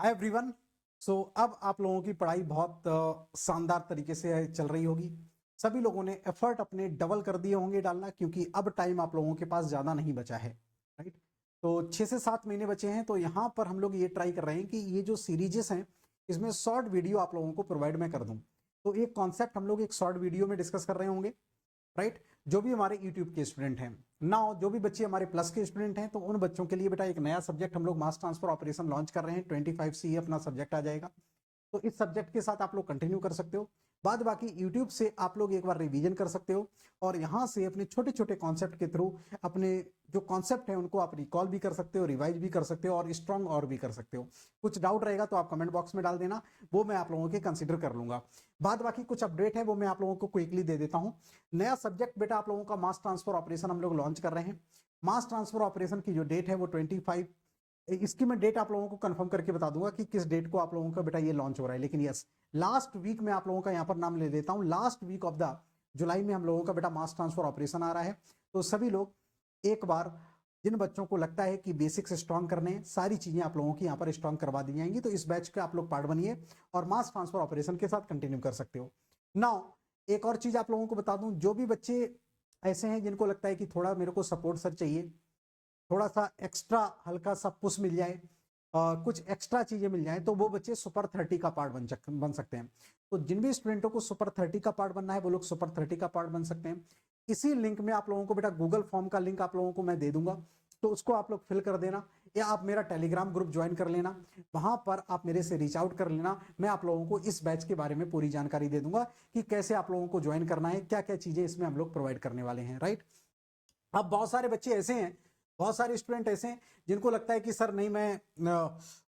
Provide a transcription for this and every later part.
Hi everyone. सो अब आप लोगों की पढ़ाई बहुत शानदार तरीके से चल रही होगी। सभी लोगों ने एफर्ट अपने डबल कर दिए होंगे डालना, क्योंकि अब टाइम आप लोगों के पास ज़्यादा नहीं बचा है। राइट। तो 6 से 7 महीने बचे हैं, तो यहाँ पर हम लोग ये ट्राई कर रहे हैं कि ये जो सीरीजेस हैं इसमें शॉर्ट वीडियो आप लोगों को प्रोवाइड मैं कर दूँ। तो एक कॉन्सेप्ट हम लोग एक शॉर्ट वीडियो में डिस्कस कर रहे होंगे। राइट। जो भी हमारे यूट्यूब के स्टूडेंट हैं नाउ, जो भी बच्चे हमारे प्लस के स्टूडेंट हैं, तो उन बच्चों के लिए बेटा एक नया सब्जेक्ट हम लोग मास ट्रांसफर ऑपरेशन लॉन्च कर रहे हैं। 25 अपना सब्जेक्ट आ जाएगा। तो इस सब्जेक्ट के साथ आप लोग कंटिन्यू कर सकते हो। बाद बाकी यूट्यूब से आप लोग एक बार रिवीजन कर सकते हो, और यहाँ से अपने छोटे छोटे कॉन्सेप्ट के थ्रू अपने जो कॉन्सेप्ट है उनको आप रिकॉल भी कर सकते हो, रिवाइज भी कर सकते हो, और स्ट्रॉन्ग और भी कर सकते हो। कुछ डाउट रहेगा तो आप कमेंट बॉक्स में डाल देना, वो मैं आप लोगों के कंसिडर कर लूंगा। बाद बाकी कुछ अपडेट है वो मैं आप लोगों को क्विकली दे देता हूँ। नया सब्जेक्ट बेटा आप लोगों का मास ट्रांसफर ऑपरेशन हम लोग लॉन्च कर रहे हैं। मास ट्रांसफर ऑपरेशन की जो डेट है वो 25, इसकी मैं डेट आप लोगों को कंफर्म करके बता दूंगा कि किस डेट को आप लोगों का बेटा ये लॉन्च हो रहा है। लेकिन यस, लास्ट वीक में आप लोगों का यहाँ पर नाम ले लेता हूँ, last week of the July में हम लोगों का बेटा मास ट्रांसफर ऑपरेशन आ रहा है। तो सभी लोग एक बार, जिन बच्चों को लगता है कि बेसिक्स स्ट्रॉन्ग करने हैं, सारी चीजें आप लोगों की यहाँ पर स्ट्रॉन्ग करवा दी जाएंगी। तो इस बैच के आप लोग पार्ट बनिए और मास ट्रांसफर ऑपरेशन के साथ कंटिन्यू कर सकते हो। नाउ एक और चीज आप लोगों को बता दूं, जो भी बच्चे ऐसे हैं जिनको लगता है कि थोड़ा मेरे को सपोर्ट सर चाहिए, थोड़ा सा एक्स्ट्रा हल्का सा पुश मिल जाए, कुछ एक्स्ट्रा चीजें मिल जाए, तो वो बच्चे सुपर 30 का पार्ट बन सकते हैं। तो जिन भी स्टूडेंटों को सुपर 30 का पार्ट बनना है वो लोग सुपर 30 का पार्ट बन सकते हैं। इसी लिंक में आप लोगों को बेटा गूगल फॉर्म का लिंक आप लोगों को मैं दे दूंगा, तो उसको आप लोग फिल कर देना, या आप मेरा टेलीग्राम ग्रुप ज्वाइन कर लेना। वहां पर आप मेरे से रीच आउट कर लेना। मैं आप लोगों को इस बैच के बारे में पूरी जानकारी दे दूंगा कि कैसे आप लोगों को ज्वाइन करना है, क्या क्या चीजें इसमें हम लोग प्रोवाइड करने वाले हैं। राइट। अब बहुत सारे बच्चे ऐसे हैं, बहुत सारे स्टूडेंट ऐसे हैं जिनको लगता है कि सर नहीं, मैं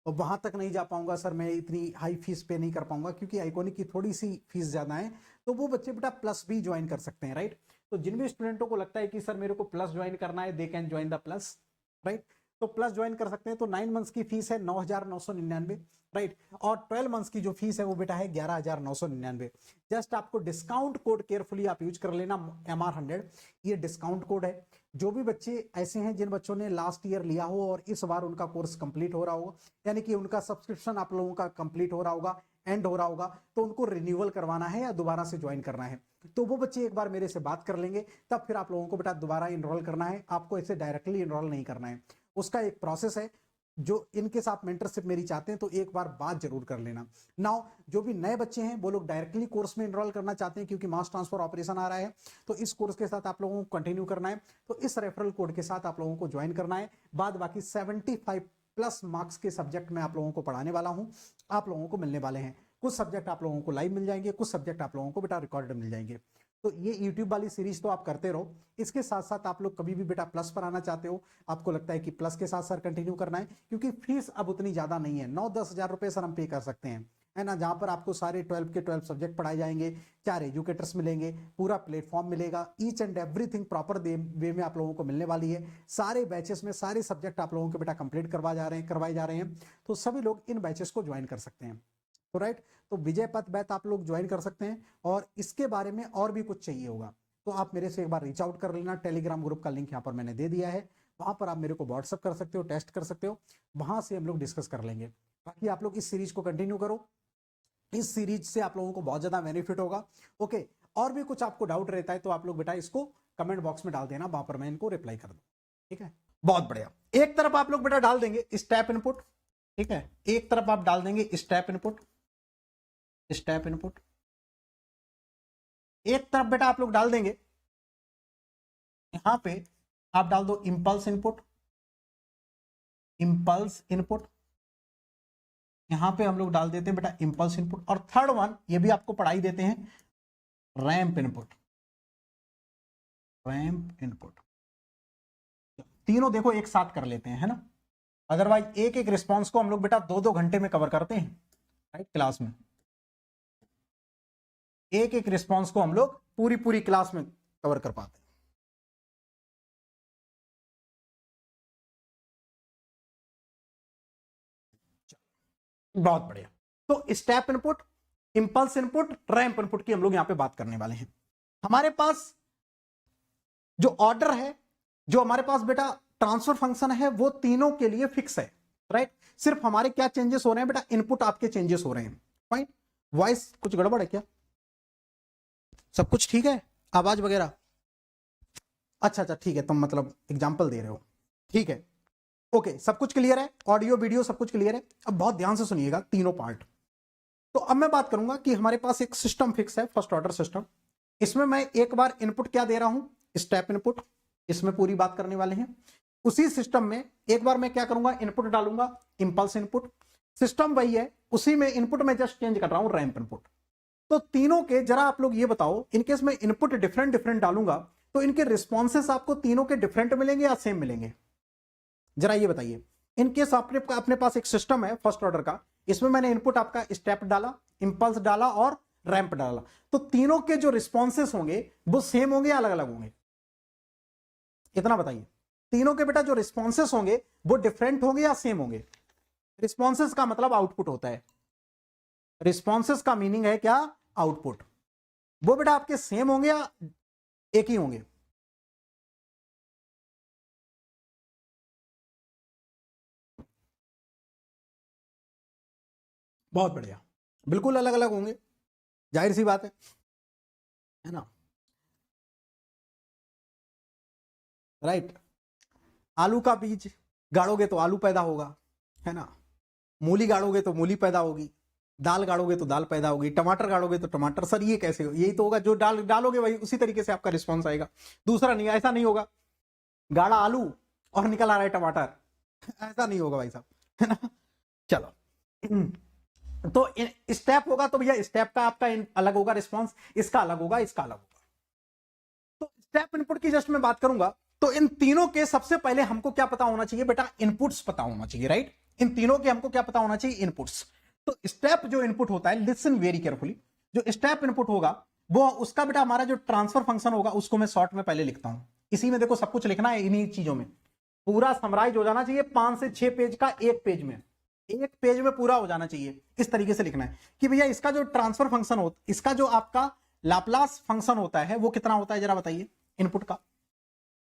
वहां तक नहीं जा पाऊंगा सर, मैं इतनी हाई फीस पे नहीं कर पाऊंगा क्योंकि आइकॉनिक की थोड़ी सी फीस ज्यादा है। तो वो बच्चे बेटा प्लस भी ज्वाइन कर सकते हैं। राइट। तो जिन भी स्टूडेंटों को लगता है कि सर मेरे को प्लस ज्वाइन करना है, they can join the plus. Right. तो प्लस ज्वाइन कर सकते हैं। तो 9 मंथ्स की फीस है 9,999। राइट। और 12 मंथ्स की जो फीस है वो बेटा है 11,999। जस्ट आपको डिस्काउंट कोड केयरफुली आप यूज कर लेना, MR100 ये डिस्काउंट कोड है। जो भी बच्चे ऐसे हैं जिन बच्चों ने लास्ट ईयर लिया हो और इस बार उनका कोर्स कंप्लीट हो रहा होगा, यानी कि उनका सब्सक्रिप्शन आप लोगों का कंप्लीट हो रहा होगा, एंड हो रहा होगा, तो उनको रिन्यूअल करवाना है या दोबारा से ज्वाइन करना है, तो वो बच्चे एक बार मेरे से बात कर लेंगे, तब फिर आप लोगों को बेटा दोबारा इनरोल करना है। आपको ऐसे डायरेक्टली इनरोल नहीं करना है, उसका एक प्रोसेस है। जो इनके साथ मेंटरशिप मेरी चाहते हैं तो एक बार बात जरूर कर लेना। नाउ जो भी नए बच्चे हैं वो लोग डायरेक्टली कोर्स में इनरोल करना चाहते हैं क्योंकि मास ट्रांसफर ऑपरेशन आ रहा है, तो इस कोर्स के साथ आप लोगों को कंटिन्यू करना है, तो इस रेफरल कोड के साथ आप लोगों को ज्वाइन करना है। बाद बाकी 75 प्लस मार्क्स के सब्जेक्ट में आप लोगों को पढ़ाने वाला हूं, आप लोगों को मिलने वाले हैं। कुछ सब्जेक्ट आप लोगों को लाइव मिल जाएंगे, कुछ सब्जेक्ट आप लोगों को बेटा रिकॉर्डेड मिल जाएंगे। तो ये यूट्यूब वाली सीरीज तो आप करते रहो, इसके साथ साथ आप लोग कभी भी बेटा प्लस पर आना चाहते हो, आपको लगता है कि प्लस के साथ सर कंटिन्यू करना है, क्योंकि फीस अब उतनी ज्यादा नहीं है, 9-10 हजार रुपए सर हम पे कर सकते हैं, है ना, जहां पर आपको सारे 12 के 12 सब्जेक्ट पढ़ाए जाएंगे, 4 एजुकेटर्स मिलेंगे, पूरा प्लेटफॉर्म मिलेगा, each and everything proper way में आप लोगों को मिलने वाली है। सारे बैचेस में सारे सब्जेक्ट आप लोगों के बेटा कंप्लीट करवाए जा रहे हैं, तो सभी लोग इन बैचेस को ज्वाइन कर सकते हैं। तो राइट, तो विजय पथ बैच आप लोग ज्वाइन कर सकते हैं। और इसके बारे में और भी कुछ चाहिए होगा तो आप मेरे से एक बार रीच आउट कर लेना। टेलीग्राम ग्रुप का लिंक यहाँ पर मैंने दे दिया है, वहां पर आप मेरे को व्हाट्सअप कर सकते हो, टेस्ट कर सकते हो, वहां से हम लोग डिस्कस कर लेंगे। बाकी आप लोग इस सीरीज को कंटिन्यू करो, इस सीरीज से आप लोगों को बहुत ज्यादा बेनिफिट होगा। ओके, और भी कुछ आपको डाउट रहता है तो आप लोग बेटा इसको कमेंट बॉक्स में डाल देना, वहां पर मैं इनको रिप्लाई कर दूँ। ठीक है, बहुत बढ़िया। एक तरफ आप लोग बेटा डाल देंगे स्टेप इनपुट, ठीक है, एक तरफ आप डाल देंगे स्टेप इनपुट, स्टेप इनपुट, एक तरफ बेटा आप लोग डाल देंगे, यहां पे आप डाल दो इंपल्स इनपुट, इंपल्स इनपुट, यहां पे हम लोग डाल देते हैं बेटा इंपल्स इनपुट। और थर्ड वन ये भी आपको पढ़ाई देते हैं, रैंप इनपुट, रैंप इनपुट। तीनों देखो एक साथ कर लेते हैं, है ना, अदरवाइज एक एक रिस्पॉन्स को हम लोग बेटा 2-2 घंटे में कवर करते हैं, राइट, क्लास में एक एक रिस्पॉन्स को हम लोग पूरी पूरी क्लास में कवर कर पाते हैं। बहुत बढ़िया। तो step input, impulse input, ramp input की हम लोग यहां पे बात करने वाले हैं। हमारे पास जो ऑर्डर है, जो हमारे पास बेटा ट्रांसफर फंक्शन है, वो तीनों के लिए फिक्स है। राइट। सिर्फ हमारे क्या चेंजेस हो रहे हैं बेटा, इनपुट आपके चेंजेस हो रहे हैं। फाइन। वॉइस कुछ गड़बड़ है क्या, सब कुछ ठीक है, आवाज वगैरह? अच्छा अच्छा ठीक है, तुम मतलब एग्जाम्पल दे रहे हो, ठीक है ओके, सब कुछ क्लियर है, ऑडियो वीडियो सब कुछ क्लियर है। अब बहुत ध्यान से सुनिएगा तीनों पार्ट। तो अब मैं बात करूंगा कि हमारे पास एक सिस्टम फिक्स है, फर्स्ट ऑर्डर सिस्टम। इसमें मैं एक बार इनपुट क्या दे रहा हूं, स्टेप इनपुट, इसमें पूरी बात करने वाले हैं। उसी सिस्टम में एक बार मैं क्या करूंगा, इनपुट डालूंगा, इंपल्स इनपुट। सिस्टम वही है, उसी में इनपुट में जस्ट चेंज कर रहा हूं, रैंप इनपुट। तो तीनों के जरा आप लोग ये बताओ, इनकेस मैं इनपुट डिफरेंट डिफरेंट डालूंगा तो इनके रिस्पॉन्सेस आपको तीनों के डिफरेंट मिलेंगे या सेम मिलेंगे, जरा ये बताइए। इनकेस अपने पास एक सिस्टम है फर्स्ट ऑर्डर का, इसमें मैंने इनपुट आपका स्टेप डाला, इंपल्स डाला और रैंप डाला, तो तीनों के जो रिस्पॉन्सेस होंगे वो सेम होंगे या अलग अलग होंगे, इतना बताइए। तीनों के बेटा जो रिस्पॉन्सेस होंगे वो डिफरेंट होंगे या सेम होंगे? रिस्पॉन्सेस का मतलब आउटपुट होता है, रिस्पॉन्सेस का मीनिंग है क्या, आउटपुट। वो बेटा आपके सेम होंगे या एक ही होंगे? बहुत बढ़िया, बिल्कुल अलग अलग होंगे, जाहिर सी बात है ना। राइट। आलू का बीज गाड़ोगे तो आलू पैदा होगा, है ना। मूली गाड़ोगे तो मूली पैदा होगी, दाल गाड़ोगे तो दाल पैदा होगी, टमाटर गाड़ोगे तो टमाटर। सर ये कैसे हो, यही तो होगा, जो डालोगे वही उसी तरीके से आपका रिस्पॉन्स आएगा, दूसरा नहीं, ऐसा नहीं होगा गाड़ा आलू और निकल आ रहा है टमाटर, ऐसा नहीं होगा भाई साहब, है ना। चलो तो स्टेप होगा तो भैया स्टेप का आपका अलग होगा रिस्पॉन्स, इसका अलग होगा, इसका अलग होगा। तो स्टेप इनपुट की जस्ट मैं बात करूंगा, तो इन तीनों के सबसे पहले हमको क्या पता होना चाहिए बेटा, इनपुट्स पता होना चाहिए, राइट। इन तीनों के हमको क्या पता होना चाहिए, इनपुट्स। तो स्टेप जो इनपुट होता है, लिसन वेरी केयरफुली, जो स्टेप इनपुट होगा वो उसका बेटा हमारा जो ट्रांसफर फंक्शन होगा उसको मैं शॉर्ट में पहले लिखता हूं। इसी में देखो सब कुछ लिखना है, इन्हीं चीजों में पूरा समराइज हो जाना चाहिए, 5 से 6 पेज का एक पेज में, एक पेज में पूरा हो जाना चाहिए। इस तरीके से लिखना है कि भैया इसका जो ट्रांसफर फंक्शन होता, इसका जो आपका लाप्लास फंक्शन होता है वो कितना होता है, जरा बताइए इनपुट का।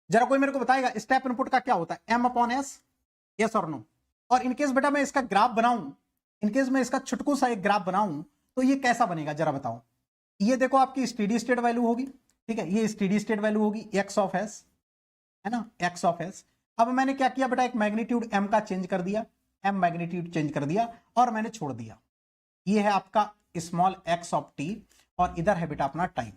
जरा कोई मेरे को बताएगा स्टेप इनपुट का क्या होता है, एम अपॉन एस, यस और नो। और इनकेस बेटा मैं इसका ग्राफ बनाऊं, इनकेस मैं इसका छुटकू सा एक ग्राफ बनाऊं तो ये कैसा बनेगा जरा बताओ। ये देखो आपकी स्टेडी स्टेट वैल्यू होगी, ठीक है, ये स्टेडी स्टेट वैल्यू होगी एक्स ऑफ एस, है ना, एक्स ऑफ एस। अब मैंने क्या किया बेटा, एक मैग्नीट्यूड एम का चेंज कर दिया, एम मैग्नीट्यूड चेंज कर दिया और मैंने छोड़ दिया। ये है आपका स्मॉल एक्स ऑफ टी और इधर है बेटा अपना टाइम,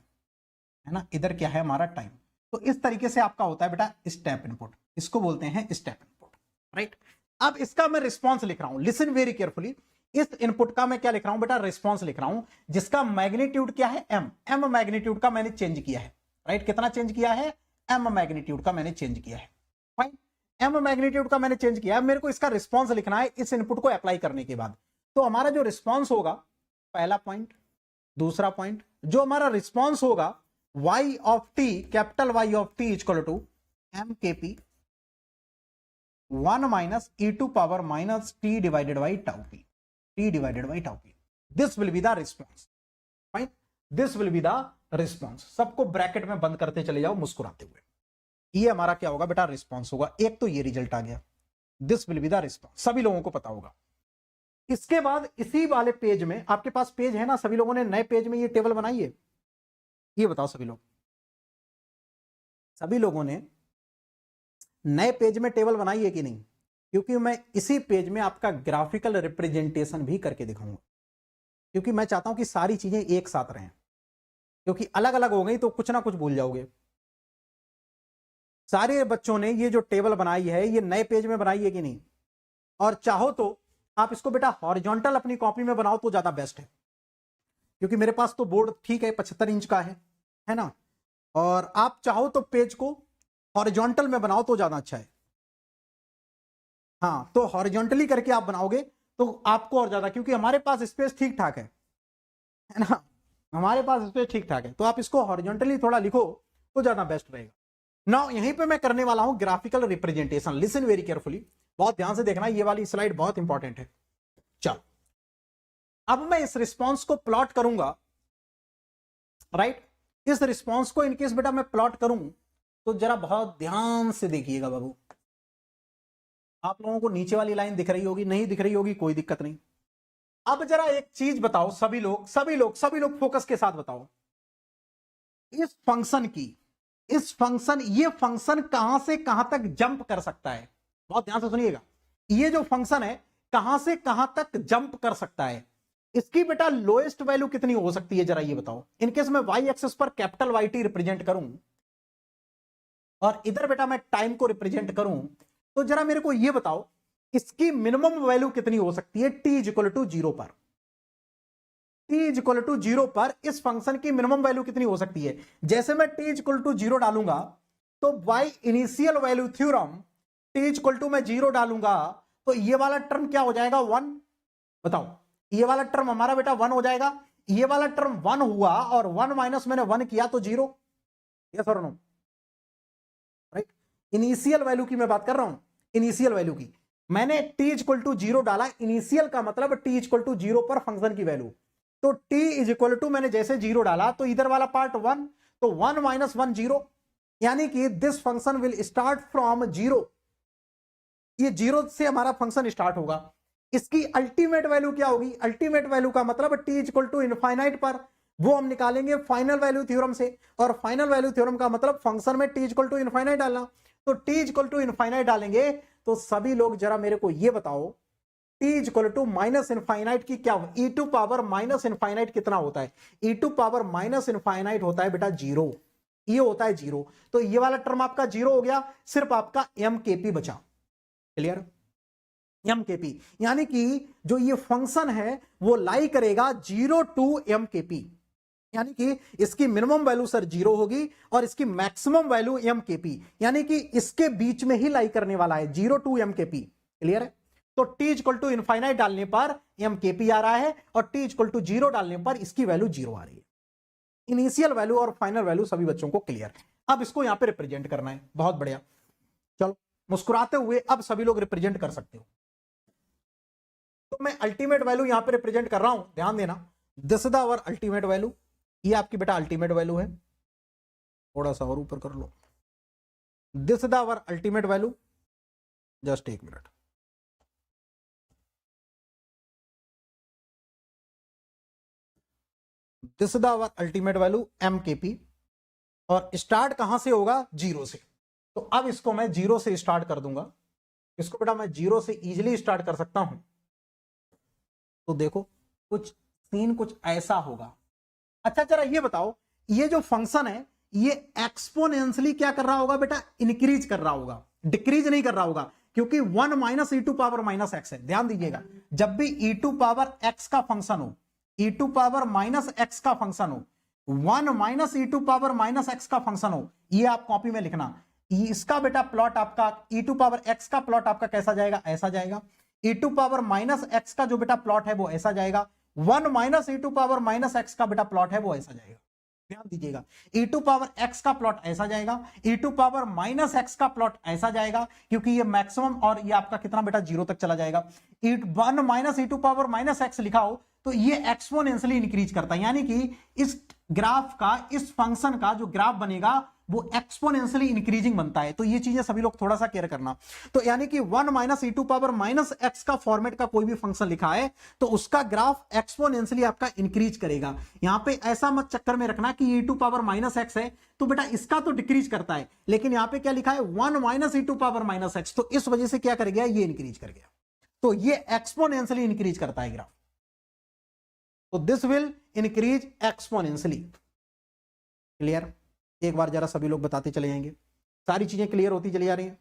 है ना, इधर क्या है हमारा टाइम। तो इस तरीके से आपका होता है बेटा स्टेप इनपुट, इसको बोलते हैं स्टेप इनपुट, राइट। अब इसका मैं रिस्पॉन्स लिख रहा हूं, लिसन वेरी केयरफुली। इस इनपुट का मैं क्या लिख रहा हूं बेटा, रिस्पॉन्स लिख रहा हूं, जिसका मैग्नीट्यूड क्या है, एम। एम मैग्नीट्यूड का मैंने चेंज किया है, राइट। कितना चेंज किया है, एम मैग्नीट्यूड का मैंने चेंज किया है, फाइन। एम मैग्नीट्यूड का मैंने चेंज किया है, मेरे को इसका रिस्पॉन्स लिखना है इस इनपुट को अप्लाई करने के बाद। तो हमारा जो रिस्पॉन्स होगा, पहला पॉइंट, दूसरा पॉइंट, जो हमारा रिस्पॉन्स होगा y of t, capital Y of t equal to M K P 1 minus e to power minus t divided by tau p, t divided by tau p. This will be the response, fine, this will be the response. सबको bracket में बंद करते चले जाओ मुस्कुराते हुए। ये हमारा क्या होगा बेटा, रिस्पॉन्स होगा। एक तो ये रिजल्ट आ गया, this will be the response, सभी लोगों को पता होगा। इसके बाद इसी वाले पेज में, आपके पास पेज है ना, सभी लोगों ने नए पेज में ये टेबल बनाई है, ये बताओ सभी लोग, सभी लोगों ने नए पेज में टेबल बनाई है कि नहीं? क्योंकि मैं इसी पेज में आपका ग्राफिकल रिप्रेजेंटेशन भी करके दिखाऊंगा, क्योंकि मैं चाहता हूं कि सारी चीजें एक साथ रहें, क्योंकि अलग अलग हो गई तो कुछ ना कुछ भूल जाओगे। सारे बच्चों ने ये जो टेबल बनाई है ये नए पेज में बनाई है कि नहीं? और चाहो तो आप इसको बेटा हॉरिजॉन्टल अपनी कॉपी में बनाओ तो ज्यादा बेस्ट है, क्योंकि मेरे पास तो बोर्ड ठीक है 75 इंच का है ना, और आप चाहो तो पेज को हॉरिजॉन्टल में बनाओ तो ज्यादा अच्छा है। हाँ, तो हॉरिजॉन्टली करके आप बनाओगे तो आपको और ज्यादा, क्योंकि हमारे पास स्पेस ठीक ठाक है ना, हमारे पास स्पेस ठीक ठाक है, तो आप इसको हॉरिजॉन्टली थोड़ा लिखो तो ज्यादा बेस्ट रहेगा। नाउ यहीं पे मैं करने वाला हूं graphical representation, listen very carefully, बहुत ध्यान से देखना, ये वाली स्लाइड बहुत इंपॉर्टेंट है। चलो अब मैं इस रिस्पॉन्स को प्लॉट करूंगा, राइट। इस रिस्पॉन्स को इनकेस बेटा मैं प्लॉट करूं तो जरा बहुत ध्यान से देखिएगा बाबू, आप लोगों को नीचे वाली लाइन दिख रही होगी, नहीं दिख रही होगी कोई दिक्कत नहीं। अब जरा एक चीज बताओ सभी लोग, सभी लोग, सभी लोग फोकस के साथ बताओ, इस फंक्शन की, इस फंक्शन, ये फंक्शन कहां से कहां तक जंप कर सकता है? बहुत ध्यान से सुनिएगा, ये जो फंक्शन है कहां से कहां तक जंप कर सकता है? इसकी बेटा लोएस्ट वैल्यू कितनी हो सकती है, जरा ये बताओ। इनकेस मैं वाई एक्सेस पर कैपिटल वाई टी रिप्रेजेंट करूं और इधर बेटा मैं टाइम को रिप्रेजेंट करूं, तो जरा मेरे को ये बताओ इसकी मिनिमम वैल्यू कितनी हो सकती है t is equal to zero पर? T is equal to zero पर इस फंक्शन की मिनिमम वैल्यू कितनी हो सकती है? जैसे मैं t is equal to zero डालूंगा तो by initial value theorem t is equal to मैं जीरो डालूंगा तो ये वाला टर्म क्या हो जाएगा? वन। बताओ, ये वाला टर्म हमारा बेटा वन हो जाएगा, ये वाला टर्म वन हुआ और वन माइनस मैंने वन किया तो जीरो। यस और नो? राइट, इनिशियल वैल्यू की मैं बात कर रहा हूं, इनिशियल वैल्यू की। मैंने t is equal to zero डाला, इनिशियल का मतलब t is equal to zero पर फंक्शन की वैल्यू, तो टी इज इक्वल टू मैंने जैसे जीरो डाला तो इधर वाला पार्ट वन, तो वन माइनस वन जीरो, यानी कि this function will start from zero. ये जीरो से हमारा फंक्शन स्टार्ट होगा। इसकी अल्टीमेट वैल्यू क्या होगी? अल्टीमेट वैल्यू का मतलब t is equal to infinite पर, वो हम निकालेंगे फाइनल वैल्यू थ्योरम से, और फाइनल वैल्यू थ्योरम का मतलब फंक्शन में t is equal to infinite डालना। तो t is equal to infinite डालेंगे तो सभी लोग जरा मेरे को ये बताओ t is equal to minus infinite की क्या, e to power minus infinite कितना होता है? E to power minus infinite होता है बेटा जीरो, ये होता है जीरो। तो ये वाला टर्म आपका जीरो हो गया, सिर्फ आपका एम के पी बचा। क्लियर? एम के पी, यानी कि जो ये फंक्शन है वो लाई करेगा zero to M K P, यानी कि इसकी मिनिमम वैल्यू सर जीरो होगी और इसकी maximum value M K P, यानी कि इसके बीच में ही लाई करने वाला है, zero to M K P. Clear है? तो टी इक्वल टू इनफाइनाइट डालने पर एम के पी आ रहा है और टी इक्वल टू जीरो डालने पर इसकी वैल्यू जीरो आ रही है। इनिशियल वैल्यू और फाइनल वैल्यू सभी बच्चों को क्लियर है। अब इसको यहां पे रिप्रेजेंट करना है, बहुत बढ़िया। चलो मुस्कुराते हुए अब सभी लोग रिप्रेजेंट कर सकते हो। तो मैं अल्टीमेट वैल्यू यहां पे रिप्रेजेंट कर रहा हूं, ध्यान देना, this is our ultimate value, ये आपकी बेटा अल्टीमेट वैल्यू है, थोड़ा सा और ऊपर कर लो, this is our ultimate value, just एक मिनट। This is our ultimate value M K P, और स्टार्ट कहां से होगा? जीरो से। तो अब इसको मैं जीरो से स्टार्ट कर दूंगा, इसको बेटा मैं जीरो से इजीली स्टार्ट कर सकता हूं। तो देखो कुछ सीन कुछ ऐसा होगा। अच्छा जरा ये बताओ, ये जो फंक्शन है ये एक्सपोनेंशियली क्या कर रहा होगा बेटा? इंक्रीज कर रहा होगा, डिक्रीज नहीं कर रहा होगा, क्योंकि one minus e to power minus x है। ध्यान दीजिएगा, जब भी ई टू पावर एक्स का फंक्शन हो, e to power minus x का फंक्शन हो, one minus e to power minus x का फंक्शन हो, ये आप कॉपी में लिखना। इसका बेटा प्लॉट आपका ई टू पावर एक्स का प्लॉट आपका कैसा जाएगा? ऐसा जाएगा। E to power minus x का जो बेटा प्लॉट है वो ऐसा जाएगा। One minus e to power minus x का बेटा प्लॉट है वो ऐसा जाएगा। ध्यान दीजिएगा, ई टू पावर एक्स का प्लॉट ऐसा जाएगा, e to power minus x का प्लॉट ऐसा जाएगा, क्योंकि ये मैक्सिमम और ये आपका कितना बेटा? जीरो तक चला जाएगा। One minus e to power minus x लिखा हो तो ये एक्सपोनेंशियली इंक्रीज करता है, यानी कि इस ग्राफ का, इस फंक्शन का जो ग्राफ बनेगा वो एक्सपोनेंशियली इंक्रीजिंग बनता है। तो ये चीजें सभी लोग थोड़ा सा केयर करना। तो यानी कि one minus e to power minus x का फॉर्मेट का कोई भी फंक्शन लिखा है तो उसका ग्राफ एक्सपोनेंशियली आपका इंक्रीज करेगा। यहां पे ऐसा मत चक्कर में रखना कि ई टू पावर माइनस एक्स है तो बेटा इसका तो डिक्रीज करता है, लेकिन यहां पे क्या लिखा है? One minus e to power minus x, तो इस वजह से क्या कर गया? ये इंक्रीज कर गया। तो ये एक्सपोनेंशियली इंक्रीज करता है ग्राफ, तो this will increase exponentially. Clear? एक बार जरा सभी लोग बताते चले जाएंगे, सारी चीजें क्लियर होती चली जा रही हैं।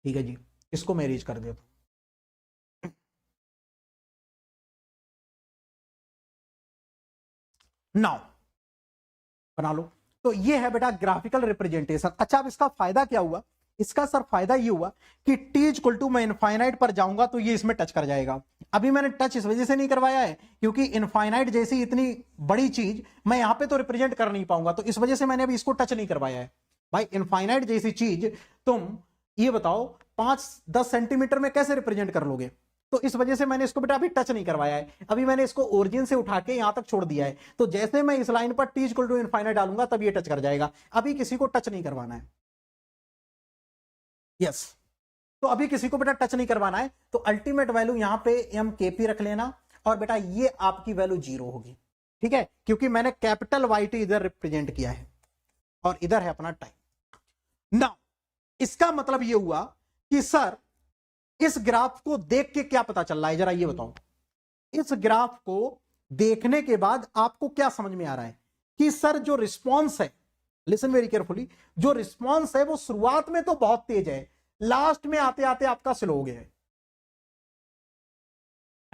ठीक है जी, इसको मैं रीच कर देता हूं। नाउ बना लो। तो ये है बेटा ग्राफिकल रिप्रेजेंटेशन। अच्छा अब इसका फायदा क्या हुआ? इसका सर फायदा ये हुआ कि टी इक्वल टू मैं इनफाइनाइट पर जाऊंगा तो ये इसमें टच कर जाएगा। अभी मैंने टच इस वजह से नहीं करवाया है क्योंकि इनफाइनाइट जैसी इतनी बड़ी चीज मैं यहां पे तो रिप्रेजेंट कर नहीं पाऊंगा, तो इस वजह से मैंने अभी इसको टच नहीं करवाया है। भाई इनफाइनाइट जैसी चीज तुम ये बताओ 5-10 सेंटीमीटर में कैसे रिप्रेजेंट कर लोगे? तो इस वजह से मैंने इसको बेटा अभी टच नहीं करवाया है। अभी मैंने इसको ओरिजिन से उठा के यहां तक छोड़ दिया है, तो जैसे मैं इस लाइन पर टी इक्वल टू इनफाइनाइट डालूंगा तब ये टच कर जाएगा। अभी किसी को टच नहीं करवाना है। यस। तो अभी किसी को बेटा टच नहीं करवाना है, तो अल्टीमेट वैल्यू यहां पे एम केपी रख लेना, और बेटा ये आपकी वैल्यू 0 होगी, ठीक है, क्योंकि मैंने कैपिटल वाई टी इधर रिप्रेजेंट किया है और इधर है अपना टाइम। नाउ इसका मतलब ये हुआ कि सर इस ग्राफ को देख के क्या पता चल रहा है, जरा ये बताओ। इस ग्राफ को देखने के बाद आपको क्या समझ में आ रहा है कि सर जो रिस्पॉन्स है, लिसन वेरी केयरफुली, जो रिस्पॉन्स है वो शुरुआत में तो बहुत तेज है, लास्ट में आते आते आपका स्लो हो गया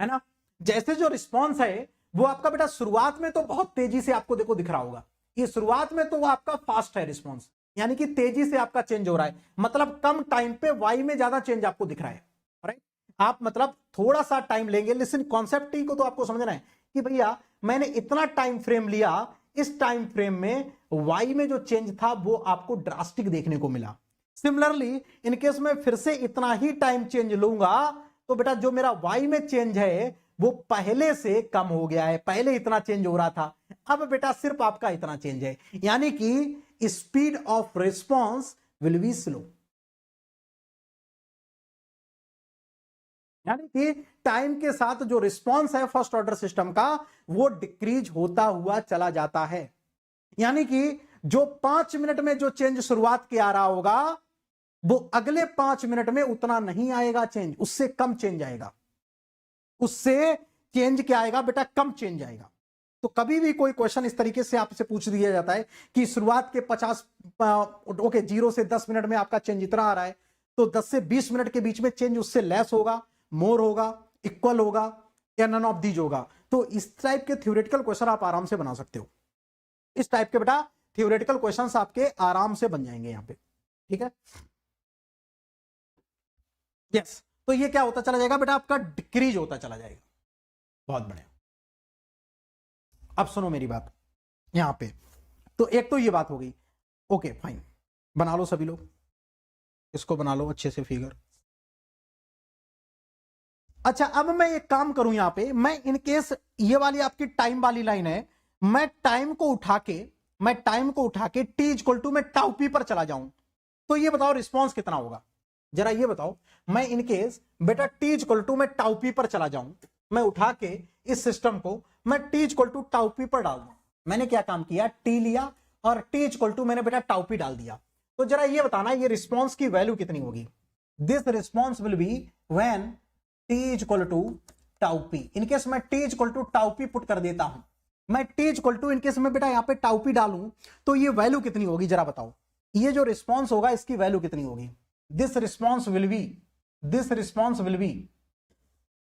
है ना। जैसे जो रिस्पॉन्स है वो आपका बेटा शुरुआत में तो बहुत तेजी से आपको देखो दिख रहा होगा, ये शुरुआत में तो वो आपका फास्ट है रिस्पॉन्स, यानी कि तेजी से आपका चेंज हो रहा है, मतलब कम टाइम पे वाई में ज्यादा चेंज आपको दिख रहा है, राइट। आप मतलब थोड़ा सा टाइम लेंगे, लेकिन कॉन्सेप्ट को तो आपको समझना है कि भैया मैंने इतना टाइम फ्रेम लिया, इस टाइम फ्रेम में वाई में जो चेंज था वो आपको ड्रास्टिक देखने को मिला। सिमिलरली इनकेस में फिर से इतना ही टाइम चेंज लूंगा तो बेटा जो मेरा वाई में चेंज है वो पहले से कम हो गया है, पहले इतना चेंज हो रहा था, अब बेटा सिर्फ आपका इतना चेंज है, यानी कि speed of response will be slow, यानी कि टाइम के साथ जो रिस्पॉन्स है फर्स्ट ऑर्डर सिस्टम का वो डिक्रीज होता हुआ चला जाता है, यानी कि जो 5 मिनट में जो चेंज शुरुआत के आ रहा होगा वो अगले 5 मिनट में उतना नहीं आएगा चेंज, उससे कम चेंज आएगा, उससे चेंज क्या आएगा बेटा, कम चेंज आएगा। तो कभी भी कोई क्वेश्चन इस तरीके से आपसे पूछ दिया जाता है कि शुरुआत के 50 ओके 0 से 10 मिनट में आपका चेंज इतना आ रहा है, तो 10 से 20 मिनट के बीच में चेंज उससे लेस होगा, मोर होगा, इक्वल होगा या नन ऑफ दीज होगा। तो इस टाइप के थ्योरेटिकल क्वेश्चन आप आराम से बना सकते हो, इस टाइप के बेटा थ्योरेटिकल क्वेश्चंस आपके आराम से बन जाएंगे यहां पे, ठीक है। यस, तो ये क्या होता चला जाएगा बेटा, आपका डिक्रीज होता चला जाएगा। बहुत बढ़िया, अब सुनो मेरी बात यहां पे, तो एक तो ये बात हो गई, ओके फाइन, बना लो सभी लोग, इसको बना लो अच्छे से फिगर। अच्छा अब मैं एक काम करूं यहां पे, मैं इन केस ये वाली आपकी टाइम वाली लाइन है, मैं टाइम को उठा के टी इक्वल टू में टाउ पी पर चला जाऊं, तो ये बताओ रिस्पॉन्स कितना होगा, जरा ये बताओ। मैं इन केस बेटा टी इक्वल टू में टाउ पी पर चला जाऊं, मैं उठा के इस सिस्टम को मैं t equal to tau p पर डाल दूं, मैंने क्या काम किया, टी लिया और टी इक्वल टू मैंने बेटा टाउ पी डाल दिया, तो जरा ये बताना ये रिस्पॉन्स की वैल्यू कितनी होगी। This response will be when t equal to tau p, in case मैं t equal to tau p put कर देता हूं, मैं t इक्वल टू इनकेस मैं बेटा यहां पे टाउ पी डालूं तो ये वैल्यू कितनी होगी, जरा बताओ, ये जो रिस्पॉन्स होगा इसकी वैल्यू कितनी होगी। दिस रिस्पॉन्स विल बी,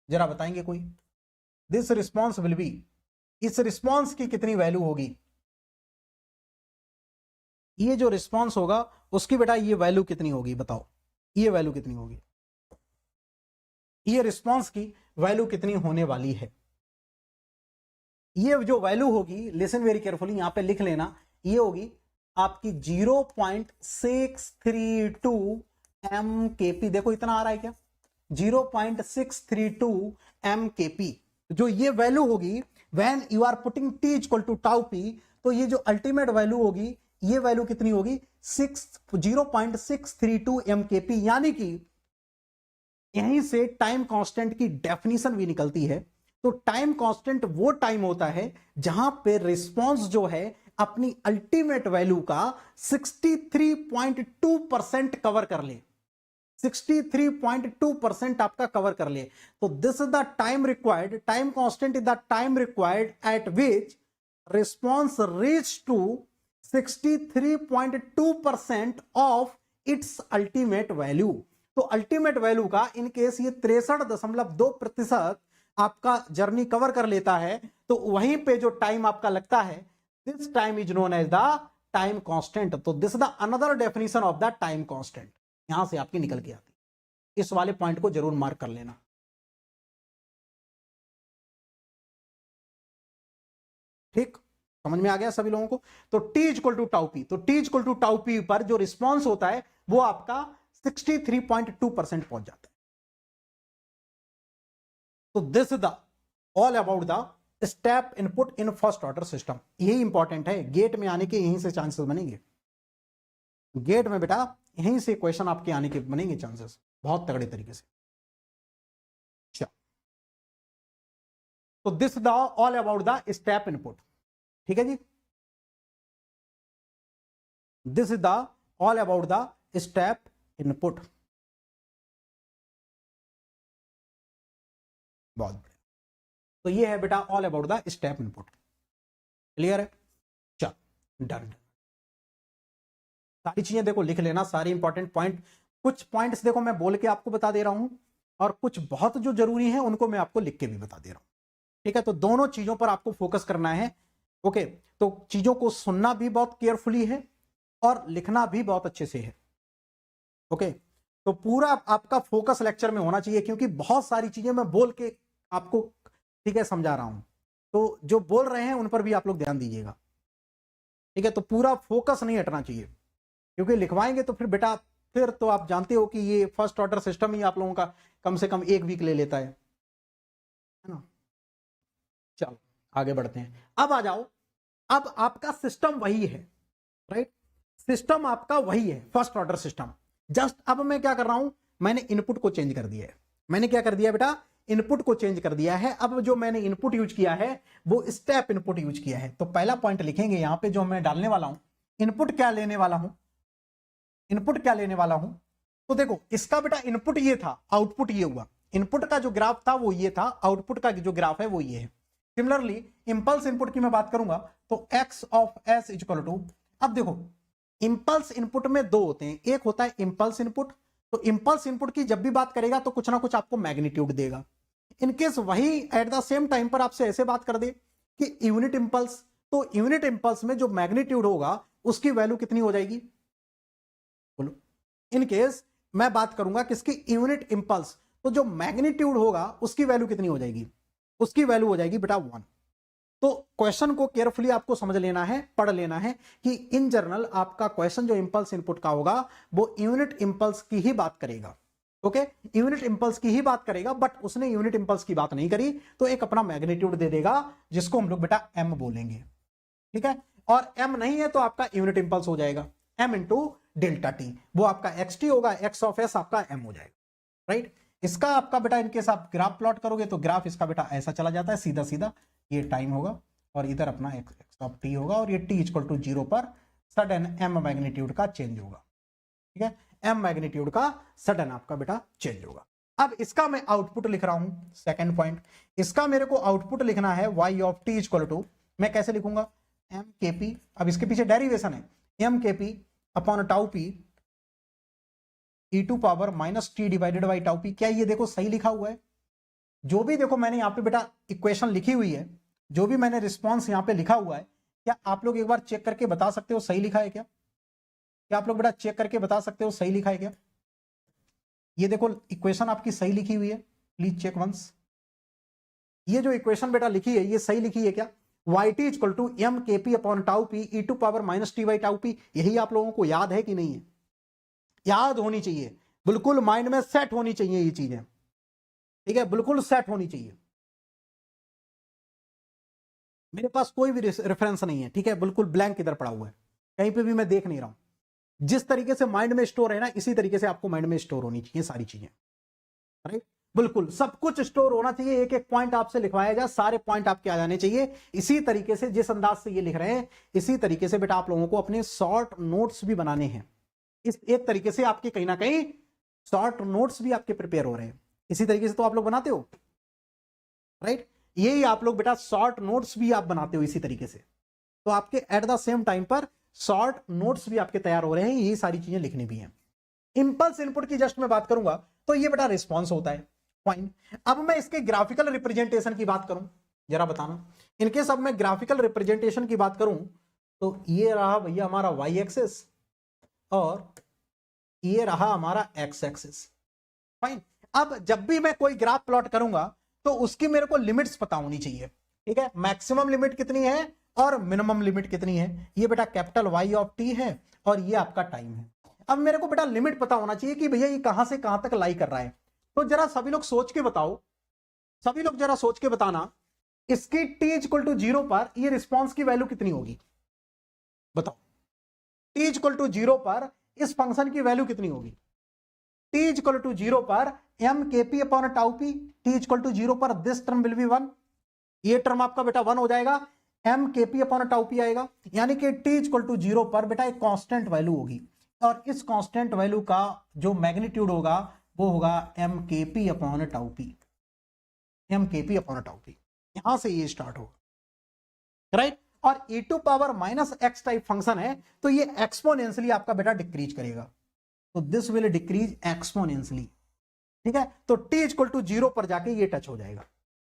जरा बताएंगे कोई, दिस रिस्पॉन्स विल बी, इस रिस्पॉन्स की कितनी वैल्यू होगी, ये जो रिस्पॉन्स होगा उसकी बेटा ये वैल्यू कितनी होगी बताओ, ये वैल्यू कितनी होगी, ये रिस्पॉन्स की वैल्यू कितनी होने वाली है। ये जो वैल्यू होगी, लिसन वेरी केयरफुली, यहां पे लिख लेना, ये होगी आपकी 0.632 MKP, देखो इतना आ रहा है क्या, 0.632 MKP, जो ये वैल्यू होगी when you are putting t equal to tau p, तो ये जो अल्टीमेट वैल्यू होगी ये वैल्यू कितनी होगी 0.632 MKP, यानी कि यहीं से टाइम कांस्टेंट की डेफिनेशन भी निकलती है। तो टाइम कांस्टेंट वो टाइम होता है जहां पे रिस्पांस जो है अपनी अल्टीमेट वैल्यू का 63.2% कवर कर ले, 63.2% आपका कवर कर ले, तो this is the time required, time constant is the time required at which response reach to 63.2% of its ultimate value. तो अल्टीमेट वैल्यू का इन केस ये 63.2% आपका जर्नी कवर कर लेता है, तो वहीं पे जो टाइम आपका लगता है this time is known as the time constant. तो this the another definition of the time constant, यहां से आपकी निकल के आती, इस वाले पॉइंट को जरूर मार्क कर लेना। ठीक, समझ में आ गया सभी लोगों को। तो t equal to tau p, तो t equal to tau p पर जो रिस्पॉन्स होता है वो आपका 63.2% पहुंच जाता है। तो this the all about the step input in first order system, यही इंपॉर्टेंट है, गेट में आने के यहीं से चांसेस बनेंगे, गेट में बेटा यहीं से क्वेश्चन आपके आने के बनेंगे चांसेस बहुत तगड़े तरीके से। तो this the all about the step input, ठीक है जी। This is the all about the step input. बहुत बढ़िया। तो ये है बेटा all about the step input. Clear है? चल डन। सारी चीजें देखो लिख लेना, सारे इंपॉर्टेंट पॉइंट। कुछ पॉइंट्स देखो मैं बोल के आपको बता दे रहा हूं और कुछ बहुत जो जरूरी है उनको मैं आपको लिख के भी बता दे रहा हूं, ठीक है। तो दोनों चीजों पर आपको फोकस करना है। ओके, तो चीजों को सुनना भी बहुत केयरफुली है और लिखना भी बहुत अच्छे से है। ओके, तो पूरा आपका फोकस लेक्चर में होना चाहिए, क्योंकि बहुत सारी चीजें मैं बोल के आपको, ठीक है, समझा रहा हूं। तो जो बोल रहे हैं उन पर भी आप लोग ध्यान दीजिएगा, ठीक है। तो पूरा फोकस नहीं हटना चाहिए, क्योंकि लिखवाएंगे तो फिर बेटा फिर तो आप जानते हो कि ये फर्स्ट ऑर्डर सिस्टम ही आप लोगों का कम से कम 1 वीक ले लेता है ना। चलो आगे बढ़ते हैं। अब आ जाओ, अब आपका सिस्टम वही है, राइट। सिस्टम आपका वही है, फर्स्ट ऑर्डर सिस्टम। जस्ट अब मैं क्या कर रहा हूं, मैंने इनपुट को चेंज कर दिया है। मैंने क्या कर दिया बेटा, इनपुट को चेंज कर दिया है। अब जो मैंने इनपुट यूज किया है वो स्टेप इनपुट यूज किया है। तो पहला पॉइंट लिखेंगे यहां पे जो मैं डालने वाला हूं, इनपुट क्या लेने वाला हूं, इनपुट क्या लेने वाला हूं। तो देखो इसका बेटा इनपुट ये था, आउटपुट ये हुआ। इनपुट का जो ग्राफ था वो ये था, आउटपुट का जो ग्राफ है वो ये है। सिमिलरली इंपल्स इनपुट की मैं बात करूंगा तो x of s equal to, अब देखो इंपल्स इनपुट में दो होते हैं, एक होता है इंपल्स इनपुट। तो इंपल्स इनपुट की जब भी बात करेगा तो कुछ ना कुछ आपको मैग्नीट्यूड देगा। इनकेस वही एट द सेम टाइम पर आपसे ऐसे बात कर दे कि यूनिट इंपल्स, तो यूनिट इंपल्स में जो मैग्नीट्यूड होगा उसकी वैल्यू कितनी हो जाएगी, बोलो। इनकेस मैं बात करूंगा किसकी, यूनिट इंपल्स, तो जो मैग्नीट्यूड होगा उसकी वैल्यू कितनी हो जाएगी, उसकी वैल्यू हो जाएगी बेटा 1। तो क्वेश्चन को केयरफुली आपको समझ लेना है, पढ़ लेना है कि इन जनरल आपका क्वेश्चन जो इंपल्स इनपुट का होगा वो यूनिट इंपल्स की ही बात करेगा। ओके, यूनिट इंपल्स की ही बात करेगा, बट उसने यूनिट इंपल्स की बात नहीं करी तो एक अपना मैग्नीट्यूड दे देगा जिसको हम लोग बेटा m बोलेंगे, ठीक है। और m नहीं है तो आपका यूनिट इंपल्स हो जाएगा m इंटू डेल्टा टी, वो आपका xt होगा, x ऑफ s आपका m हो जाएगा, राइट। इसका आपका बेटा इनकेस आप ग्राफ प्लॉट करोगे तो ग्राफ इसका बेटा ऐसा चला जाता है सीधा सीधा, ये टाइम होगा और इधर अपना x ऑफ t होगा और ये t इक्वल टू 0 पर सडन m मैग्नीट्यूड का चेंज होगा, ठीक है। m मैग्नीट्यूड का सडन आपका बेटा चेंज होगा। अब इसका मैं आउटपुट लिख रहा हूं, सेकंड पॉइंट, इसका मेरे को आउटपुट लिखना है y of t equal to, मैं कैसे लिखूंगा, mkp, अब इसके पीछे डेरिवेशन है, mkp upon tau p e to power minus t divided by tau p. क्या ये देखो सही लिखा हुआ है, जो भी देखो मैंने यहाँ पे बेटा इक्वेशन लिखी हुई है, जो भी मैंने रिस्पॉन्स यहाँ पे लिखा हुआ है, क्या आप लोग एक बार चेक करके बता सकते हो सही लिखा है क्या, क्या आप लोग बेटा चेक करके बता सकते हो सही लिखा है क्या। ये देखो इक्वेशन आपकी सही लिखी हुई है, प्लीज चेक वंस। ये जो इक्वेशन बेटा लिखी है ये सही लिखी है क्या, y t equal to M K P upon tau p e to power minus t by tau p. यही आप लोगों को याद है कि नहीं है, याद होनी चाहिए, बिल्कुल माइंड में सेट होनी चाहिए ये चीजें, ठीक है, बिल्कुल सेट होनी चाहिए। मेरे पास कोई भी रेफरेंस नहीं है, ठीक है, बिल्कुल ब्लैंक इधर पड़ा हुआ है, कहीं पे भी मैं देख नहीं रहा हूं। जिस तरीके से माइंड में स्टोर है ना, इसी तरीके से आपको माइंड में स्टोर होनी चाहिए सारी चीजें, राइट। बिल्कुल सब कुछ स्टोर होना चाहिए, एक एक पॉइंट आपसे लिखवाया जाए, सारे पॉइंट आपके आ जाने चाहिए। इसी तरीके से जिस अंदाज से ये लिख रहे हैं, इसी तरीके से बेटा आप लोगों को अपने शॉर्ट नोट्स भी बनाने हैं। इस एक तरीके से आपके कहीं ना कहीं शॉर्ट नोट्स भी आपके प्रिपेयर हो रहे हैं, इसी तरीके से तो आप लोग बनाते हो, राइट। यही आप लोग बेटा शॉर्ट नोट्स भी आप बनाते हो इसी तरीके से, तो आपके एट द सेम टाइम पर शॉर्ट नोट्स भी आपके तैयार हो रहे हैं, यही सारी चीजें लिखनी भी हैं। इंपल्स इनपुट की जस्ट मैं बात करूंगा तो ये बेटा रिस्पॉन्स होता है, फाइन। अब मैं इसके ग्राफिकल रिप्रेजेंटेशन की बात करूं, जरा बताना। इनकेस अब मैं ग्राफिकल रिप्रेजेंटेशन की बात करूं तो ये रहा भैया हमारा y एक्सिस और ये रहा हमारा x एक्सिस, फाइन। अब जब भी मैं कोई ग्राफ प्लॉट करूंगा तो उसकी मेरे को लिमिट्स पता होनी चाहिए, ठीक है। मैक्सिमम लिमिट कितनी है और मिनिमम लिमिट कितनी है, ये बेटा कैपिटल Y ऑफ t है और ये आपका टाइम है। अब मेरे को बेटा लिमिट पता होना चाहिए कि भैया ये कहां से कहां तक लाई कर रहा है। तो जरा सभी लोग सोच के बताओ, सभी लोग जरा सोच के बताना, इसकी t इक्वल टू 0 पर ये रिस्पॉन्स की वैल्यू कितनी होगी, बताओ। t इक्वल टू 0 पर इस फंक्शन की वैल्यू कितनी होगी? t इक्वल टू 0 पर m kp upon tau p, t equal to 0 पर दिस टर्म विल बी 1, ये टर्म आपका बेटा 1 हो जाएगा, m kp upon tau p आएगा, यानी कि t इक्वल टू 0 पर बेटा एक कांस्टेंट वैल्यू होगी और इस कांस्टेंट वैल्यू का जो मैग्नीट्यूड होगा वो होगा m kp upon tau p, m kp upon tau p, यहां से ये स्टार्ट होगा, राइट। और e to power minus x type function है तो ये एक्सपोनेंशियली आपका बेटा डिक्रीज करेगा, तो दिस विल डिक्रीज एक्सपोनेंशियली, ठीक है। तो t इक्वल टू 0 पर जाके ये टच हो जाएगा,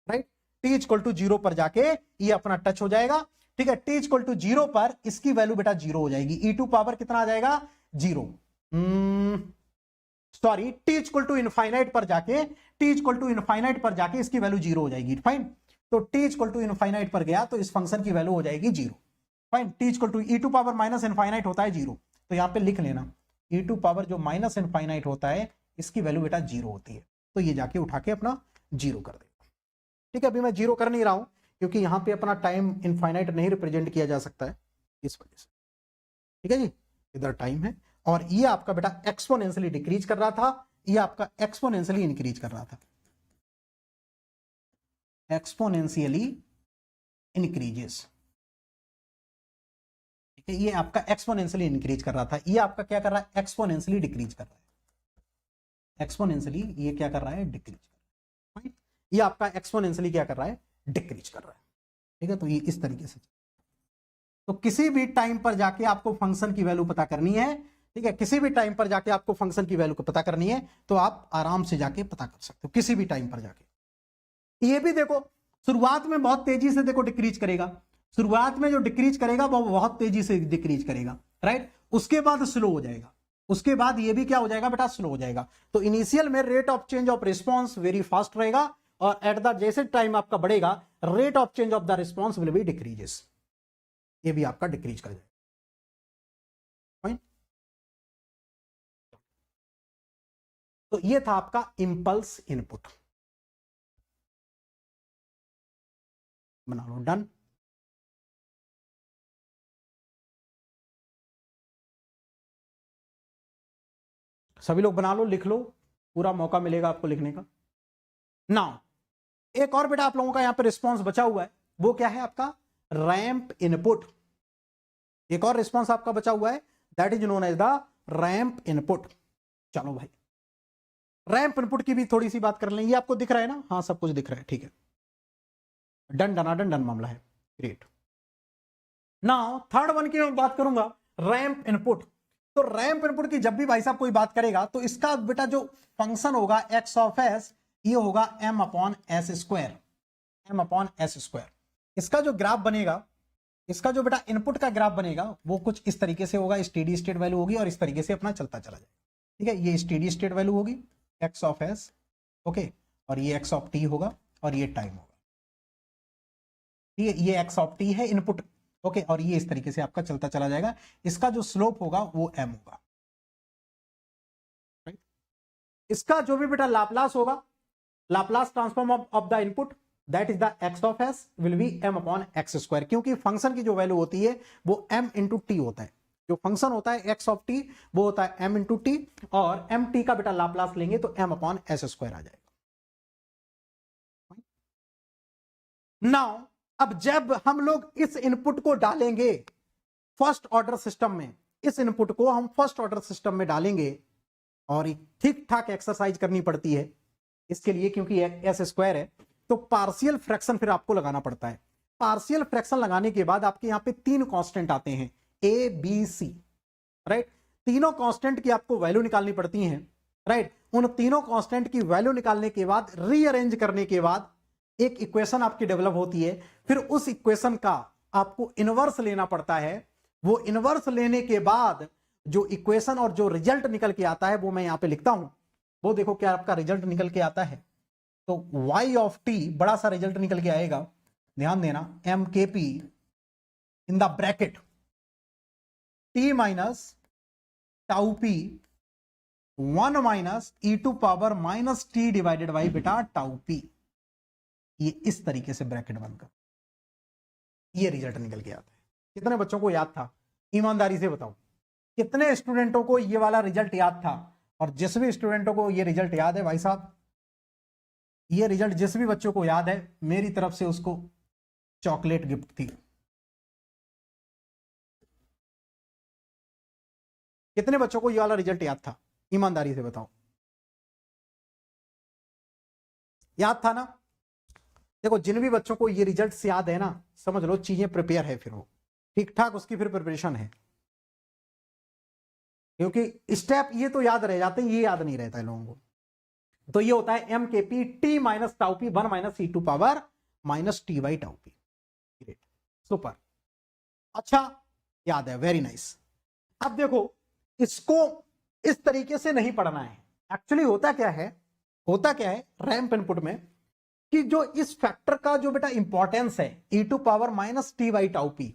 राइट, t इक्वल टू 0 पर जाके ये अपना टच हो जाएगा, ठीक है। t इक्वल टू 0 पर इसकी वैल्यू बेटा 0 हो जाएगी, e टू पावर कितना आ जाएगा 0, sorry t equal to infinite पर जाके, t इक्वल टू इनफाइनाइट पर जाके इसकी वैल्यू 0 हो जाएगी, फाइन। तो t इक्वल टू इनफाइनाइट पर गया तो इस फंक्शन की वैल्यू हो जाएगी 0, fine. t equal to e to power minus infinite होता है 0, तो यहां पे लिख लेना e टू पावर जो माइनस इनफाइनाइट होता है इसकी वैल्यू बेटा 0 होती है, तो ये जाके उठा के अपना 0 कर देगा, ठीक है। अभी मैं 0 कर नहीं रहा हूं क्योंकि यहां पे अपना टाइम इनफाइनाइट नहीं रिप्रेजेंट किया जा सकता है इस वजह से, ठीक है जी। इधर टाइम है और ये आपका बेटा एक्सपोनेंशियली डिक्रीज कर रहा था, ये आपका एक्सपोनेंशियली इंक्रीज कर रहा था, एक्सपोनेंशियली इंक्रीजेस, ठीक है। ये आपका एक्सपोनेंशियली इंक्रीज कर रहा था, ये आपका क्या कर रहा है एक्सपोनेंशियली डिक्रीज कर रहा है, एक्सपोनेंशियली ये क्या कर रहा है डिक्रीज कर रहा है, ये आपका एक्सपोनेंशियली क्या कर रहा है डिक्रीज कर रहा है, ठीक है। तो ये इस तरीके से, तो किसी भी टाइम पर जाके आपको फंक्शन की वैल्यू पता करनी है, ठीक है, किसी भी टाइम पर जाके आपको फंक्शन की वैल्यू को पता करनी है तो आप आराम से जाके पता कर सकते हो किसी भी टाइम पर जाके। ये भी देखो शुरुआत में बहुत तेजी से देखो डिक्रीज करेगा, शुरुआत में जो डिक्रीज करेगा वो बहुत तेजी से डिक्रीज करेगा, राइट, उसके बाद स्लो हो जाएगा, उसके बाद ये भी क्या हो जाएगा बेटा स्लो हो जाएगा। तो इनिशियल में rate of change of response very fast रहेगा और एट द जैसे टाइम आपका बढ़ेगा rate of change of the response will B decreases, ये भी आपका डिक्रीज कर जाएगा, फाइन। तो ये था आपका इंपल्स इनपुट, बना लो डन। सभी लोग बना लो, लिख लो, पूरा मौका मिलेगा आपको लिखने का। नाउ एक और बेटा आप लोगों का यहां पे रिस्पांस बचा हुआ है, वो क्या है आपका रैंप इनपुट, एक और रिस्पांस आपका बचा हुआ है that is known as the ramp input. चलो भाई रैंप इनपुट की भी थोड़ी सी बात कर लें, ये आपको दिख रहा है ना, हाँ सब कुछ दिख रहा है, ठीक है, डन डनाडन डन मामला है, ग्रेट। नाउ थर्ड वन की मैं बात करूंगा रैंप इनपुट। तो रैंप इनपुट की जब भी भाई साहब कोई बात करेगा तो इसका बेटा जो फंक्शन होगा एक्स ऑफ एस ये होगा m upon S square, m upon S square. इसका जो ग्राफ बनेगा, इसका जो बेटा इनपुट का ग्राफ बनेगा वो कुछ इस तरीके से होगा, स्टेडी स्टेट वैल्यू होगी और इस तरीके से अपना चलता चला जाएगा, ठीक है। ये स्टेडी स्टेट वैल्यू होगी एक्स ऑफ एस, ओके, और ये एक्स ऑफ टी होगा और ये टाइम होगा, ठीक है, ये एक्स ऑफ टी है इनपुट, ओके, और ये इस तरीके से आपका चलता चला जाएगा। इसका जो स्लोप होगा वो m होगा, राइट। इसका जो भी बेटा लाप्लास होगा, Laplace transform of the input that is the x of S will be m upon x square, क्योंकि फंक्शन की जो वैल्यू होती है वो m इंटू टी होता है, जो फंक्शन होता है एक्स ऑफ टी वो होता है m इंटू टी, और m टी का बेटा लाप्लास लेंगे तो m अपॉन एस स्क्वायर आ जाएगा। नाउ अब जब हम लोग इस इनपुट को डालेंगे फर्स्ट ऑर्डर सिस्टम में, इस इनपुट को हम फर्स्ट ऑर्डर सिस्टम में डालेंगे और ठीक ठाक एक्सरसाइज करनी पड़ती है इसके लिए, क्योंकि एस स्क्वायर है तो पार्शियल फ्रैक्शन फिर आपको लगाना पड़ता है। पार्शियल फ्रैक्शन लगाने के बाद आपके यहां पे 3 कांस्टेंट आते हैं ए बी सी, राइट, तीनों कांस्टेंट की आपको वैल्यू निकालनी पड़ती है, राइट। उन तीनों कांस्टेंट की वैल्यू निकालने के बाद रीअरेंज करने के बाद एक इक्वेशन आपकी डेवलप होती है, फिर उस इक्वेशन का आपको इनवर्स लेना पड़ता है, वो इनवर्स लेने के बाद जो इक्वेशन और जो रिजल्ट निकल के आता है वो मैं यहां पे लिखता हूं, वो देखो क्या आपका रिजल्ट निकल के आता है। तो y ऑफ t बड़ा सा रिजल्ट निकल के आएगा, ध्यान देना, M K P in the bracket t minus tau p 1 minus e to power minus t divided by बेटा टाउ पी, ये इस तरीके से ब्रैकेट बनकर ये रिजल्ट निकल के आता है। कितने बच्चों को याद था ईमानदारी से बताओ, कितने स्टूडेंटों को ये वाला रिजल्ट याद था? और जिस भी स्टूडेंटों को ये रिजल्ट याद है भाई साहब, ये रिजल्ट जिस भी बच्चों को याद है, मेरी तरफ से उसको चॉकलेट गिफ्ट थी। कितने बच्चों को ये वाला रिजल्ट याद था? ईमानदारी से बताओ। याद था ना? देखो, जिन भी बच्चों को ये रिजल्ट याद है ना, समझ लो चीजें प्रिपेयर है, फिर वो ठीक ठाक उसकी फिर प्रिपरेशन है। क्योंकि स्टेप ये तो याद रह जाते हैं, ये याद नहीं रहता है लोगों को। तो ये होता है M K P t minus tau p 1 minus e to power minus t by tau p. Great, super, अच्छा याद है, वेरी नाइस। अब देखो, इसको इस तरीके से नहीं पढ़ना है। एक्चुअली होता क्या है रैंप इनपुट में, कि जो इस फैक्टर का जो बेटा इंपॉर्टेंस है e to power minus t by tau p,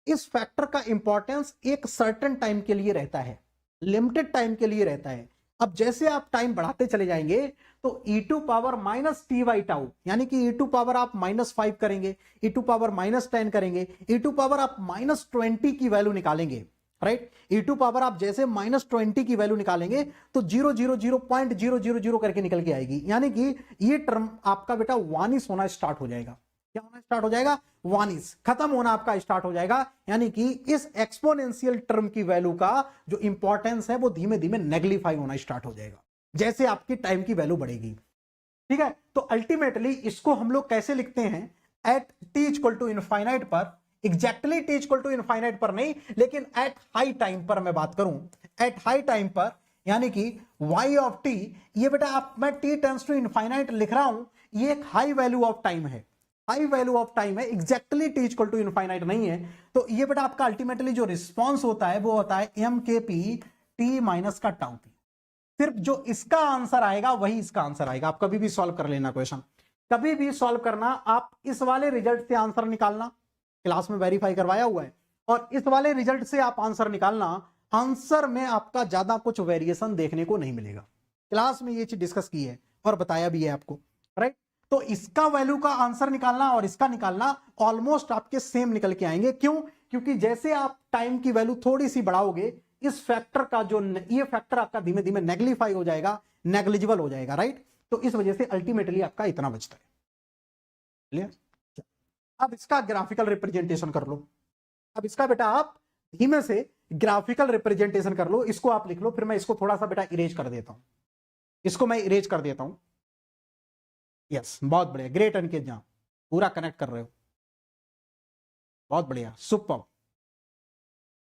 इस फैक्टर का इंपॉर्टेंस एक सर्टेन टाइम के लिए रहता है, लिमिटेड टाइम के लिए रहता है। अब जैसे आप टाइम बढ़ाते चले जाएंगे तो e to power minus t by tau, यानी कि ई टू पावर आप -5 करेंगे, ई टू पावर -10 करेंगे, ई टू पावर आप -20 की वैल्यू निकालेंगे, राइट। ई टू पावर आप जैसे -20 की वैल्यू निकालेंगे तो 0.000 करके निकल के आएगी, यानी कि ये टर्म आपका बेटा वानिस होना स्टार्ट हो जाएगा। क्या होना स्टार्ट हो जाएगा? वानिस, खत्म होना आपका स्टार्ट हो जाएगा। यानी कि इस एक्सपोनेंशियल टर्म की वैल्यू का जो इंपॉर्टेंस है वो धीमे धीमे नेग्लिफाई होना स्टार्ट हो जाएगा जैसे आपकी टाइम की वैल्यू बढ़ेगी। ठीक है, तो अल्टीमेटली इसको हम लोग कैसे लिखते हैं? At t equal to infinite पर, exactly t equal to infinite पर नहीं, लेकिन एट हाई टाइम पर मैं बात करूं, एट हाई टाइम पर, यानी कि y ऑफ टी, ये बेटा आप, मैं t टेंड्स टू इनफाइनाइट लिख रहा हूं, ये एक हाई वैल्यू ऑफ टाइम है, हाई वैल्यू ऑफ टाइम है, exactly t equal to infinite नहीं है। तो ये बेटा आपका अल्टीमेटली जो रिस्पॉन्स होता है वो होता है M K P t minus का टाउ पी। सिर्फ जो इसका आंसर आएगा वही इसका आंसर आएगा। आप कभी भी सॉल्व कर लेना क्वेश्चन, कभी भी सॉल्व करना, आप इस वाले रिजल्ट से आंसर निकालना, क्लास में वेरीफाई करवाया हुआ है, और इस वाले रिजल्ट से आप आंसर निकालना, आंसर में आपका ज्यादा कुछ वेरिएशन देखने को नहीं मिलेगा। क्लास में ये चीज डिस्कस की है और बताया भी है आपको, राइट। तो इसका वैल्यू का आंसर निकालना और इसका निकालना ऑलमोस्ट आपके सेम निकल के आएंगे। क्यों? क्योंकि जैसे आप टाइम की वैल्यू थोड़ी सी बढ़ाओगे, इस फैक्टर का जो, ये फैक्टर आपका धीमे धीमे नेग्लिफाई हो जाएगा, नेग्लिजिबल हो जाएगा, राइट। तो इस वजह से अल्टीमेटली आपका इतना बचता है। क्लियर? अब इसका ग्राफिकल रिप्रेजेंटेशन कर लो। अब इसका बेटा आप धीमे से ग्राफिकल रिप्रेजेंटेशन कर लो, इसको आप लिख लो, फिर मैं इसको थोड़ा सा बेटा इरेज कर देता हूं, इसको मैं इरेज कर देता हूं। यस, बहुत बढ़िया, ग्रेट अनिकेत, जहां पूरा कनेक्ट कर रहे हो, बहुत बढ़िया, सुपर।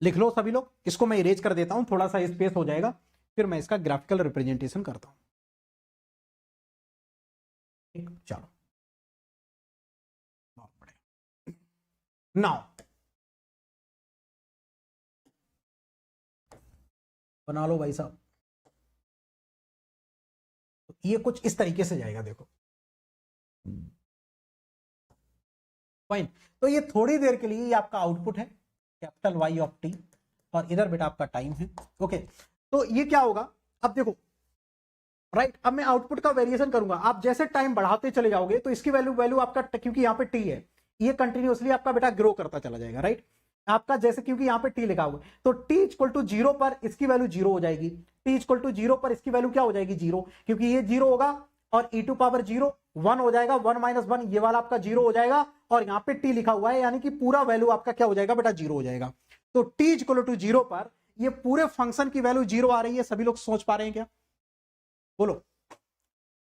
लिख लो सभी लोग, इसको मैं इरेज कर देता हूं, थोड़ा सा स्पेस हो जाएगा, फिर मैं इसका ग्राफिकल रिप्रेजेंटेशन करता हूं। चलो, बहुत बढ़िया। नाउ बना लो भाई साहब, ये कुछ इस तरीके से जाएगा, देखो फाइन। तो ये थोड़ी देर के लिए ये आपका आउटपुट है, कैपिटल वाई ऑफ टी, और इधर बेटा आपका टाइम है। ओके, तो ये क्या होगा? अब देखो, राइट, अब मैं आउटपुट का वेरिएशन करूंगा। आप जैसे टाइम बढ़ाते चले जाओगे तो इसकी वैल्यू आपका, क्योंकि यहाँ पे टी है, ये कंटिन्यूअसली आपका बेटा ग्रो करता चला जाएगा, राइट। आपका जैसे, क्योंकि यहाँ पे टी लिखा हुआ है, तो टी इक्वल टू 0 पर इसकी वैल्यू 0 हो जाएगी, टी इक्वल टू 0 पर इसकी वैल्यू क्या हो जाएगी? 0, क्योंकि ये 0 होगा, और e टू पावर 0 1 हो जाएगा, 1 माइनस 1 ये वाला आपका 0 हो जाएगा, और यहाँ पे t लिखा हुआ है, यानी कि पूरा वैल्यू आपका क्या हो जाएगा बेटा? 0 हो जाएगा। तो t इक्वल टू 0 पर ये पूरे फंक्शन की वैल्यू 0 आ रही है। सभी लोग सोच पा रहे हैं क्या? बोलो,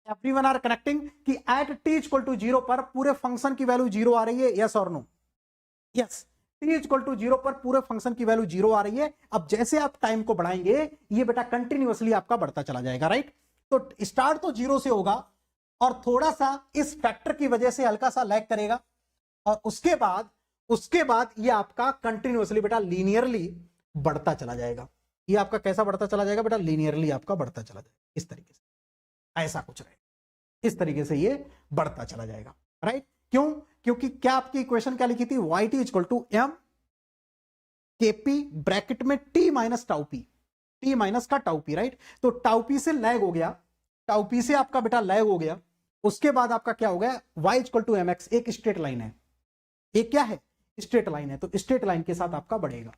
एवरीवन आर कनेक्टिंग कि एट t इक्वल टू 0 पर पूरे फंक्शन की वैल्यू 0 आ रही है, यस और no? Yes, t equal to 0 पर पूरे फंक्शन की वैल्यू 0 आ रही है। अब जैसे आप टाइम को बढ़ाएंगे, ये बेटा कंटिन्यूअसली आपका बढ़ता चला जाएगा, राइट। तो स्टार्ट तो 0 से होगा, और थोड़ा सा इस फैक्टर की वजह से हल्का सा लैग करेगा, और उसके बाद ये आपका कंटिन्यूअसली बेटा लीनियरली बढ़ता चला जाएगा। ये आपका कैसा बढ़ता चला जाएगा बेटा? लीनियरली आपका बढ़ता चला जाएगा, इस तरीके से, ऐसा कुछ रहेगा, इस तरीके से ये बढ़ता चला जाएगा, राइट। क्यों? क्योंकि क्या आपकी इक्वेशन क्या लिखी थी? Y t equal to M K P bracket में t minus tau p, t minus का टाउ पी, राइट। तो टाउ पी से लैग हो गया, टाउ पी से आपका बेटा लैग हो गया, उसके बाद आपका क्या हो गया? y equal to M x, एक स्ट्रेट लाइन है, एक क्या है? स्ट्रेट लाइन है, तो स्ट्रेट लाइन के साथ आपका बढ़ेगा।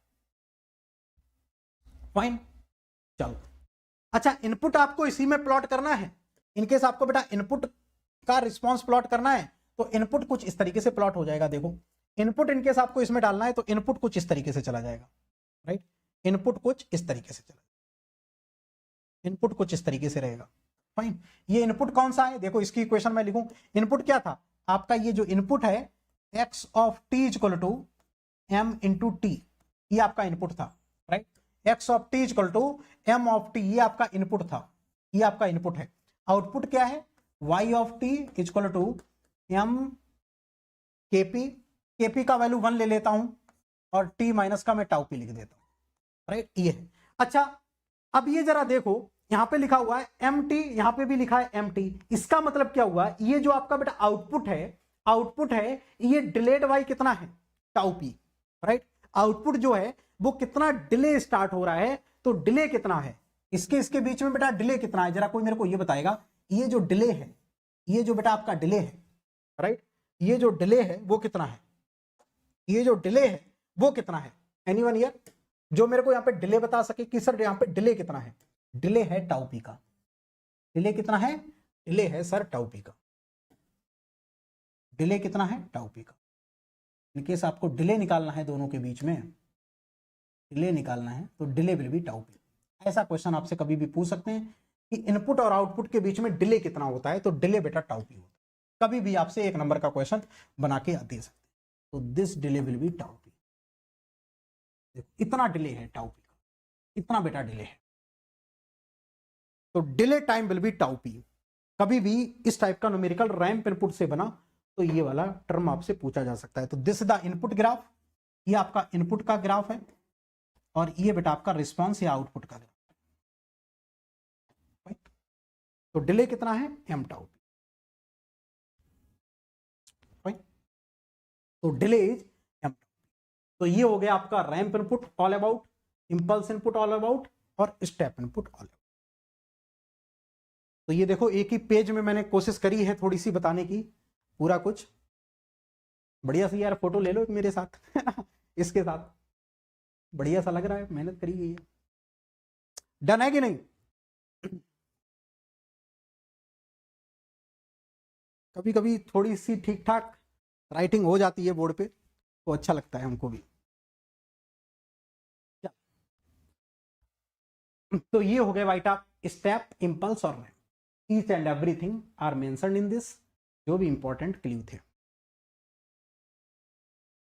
फाइन, चलो। अच्छा, इनपुट आपको इसी में प्लॉट करना है। इनकेस आपको बेटा इनपुट का रिस्पॉन्स प्लॉट करना है तो इनपुट कुछ इस तरीके से प्लॉट हो जाएगा। देखो, इनपुट इनकेस आपको इसमें डालना है तो इनपुट कुछ इस तरीके से चला जाएगा, राइट। इनपुट कुछ इस तरीके से चला, इनपुट कुछ इस तरीके से रहेगा, फाइन। ये इनपुट कौन सा है, देखो इसकी इक्वेशन में लिखूं, इनपुट क्या था आपका, ये जो इनपुट है x of t equal to m into t, ये आपका इनपुट था, right. x of t equal to m of t, ये आपका इनपुट था, ये आपका इनपुट है। आउटपुट क्या है, y of t equal to m kp, kp का वैल्यू 1 ले लेता हूं और t माइनस का मैं टाउ p लिख देता हूं, राइट, ये है। अच्छा, अब ये जरा देखो, यहां पे लिखा हुआ है mt, यहां पे भी लिखा है mt, इसका मतलब क्या हुआ, ये जो आपका बेटा आउटपुट है, ये डिलेड वाई कितना है, टाउ पी, राइट। आउटपुट जो है वो कितना डिले स्टार्ट हो रहा है, तो डिले कितना है इसके बीच में बेटा, डिले कितना है, जरा कोई मेरे को ये बताएगा। ये जो डिले है, ये जो बेटा आपका डिले है, राइट, ये जो डिले है वो कितना है, ये जो डिले है वो कितना है, एनीवन हियर जो मेरे को यहाँ पे डिले बता सके कि सर यहाँ पे डिले कितना है। डिले है टाउ पी का, डिले कितना है, डिले है सर टाउ पी का, डिले कितना है टाउ पी का। इनकेस आपको डिले निकालना है दोनों के बीच में, डिले निकालना है तो delay will be tau P. ऐसा क्वेश्चन आपसे कभी भी पूछ सकते हैं कि इनपुट और आउटपुट के बीच में डिले कितना होता है, तो डिले बेटा टाउ पी होता है। कभी भी आपसे 1 नंबर का क्वेश्चन बना के दे सकते हैं। तो this delay will be tau P, इतना डिले है टाउ पी का, इतना बेटा डिले है, तो delay time will be tau P. कभी भी इस टाइप का न्यूमेरिकल रैंप इनपुट से बना तो ये वाला टर्म आपसे पूछा जा सकता है। तो दिस द इनपुट ग्राफ, ये आपका इनपुट का ग्राफ है और ये बेटा आपका रिस्पॉन्स या आउटपुट का ग्राफ, राइट। तो डिले कितना है, एम टाउ पी, राइट। तो डिले इज एम। तो ये हो गया आपका ramp input all about, impulse input all about और स्टेप इनपुट ऑल अबाउट। तो ये देखो, एक ही पेज में मैंने कोशिश करी है थोड़ी सी बताने की, पूरा कुछ बढ़िया सी यार फोटो ले लो एक मेरे साथ इसके साथ बढ़िया सा लग रहा है, मेहनत करी गई है। डन है कि नहीं? कभी कभी थोड़ी सी ठीक ठाक राइटिंग हो जाती है बोर्ड पे तो अच्छा लगता है हमको भी। तो ये हो गया वाइट आप स्टेप, इंपल्स और ramp, each and everything are mentioned in this, जो भी इंपॉर्टेंट क्लू थे।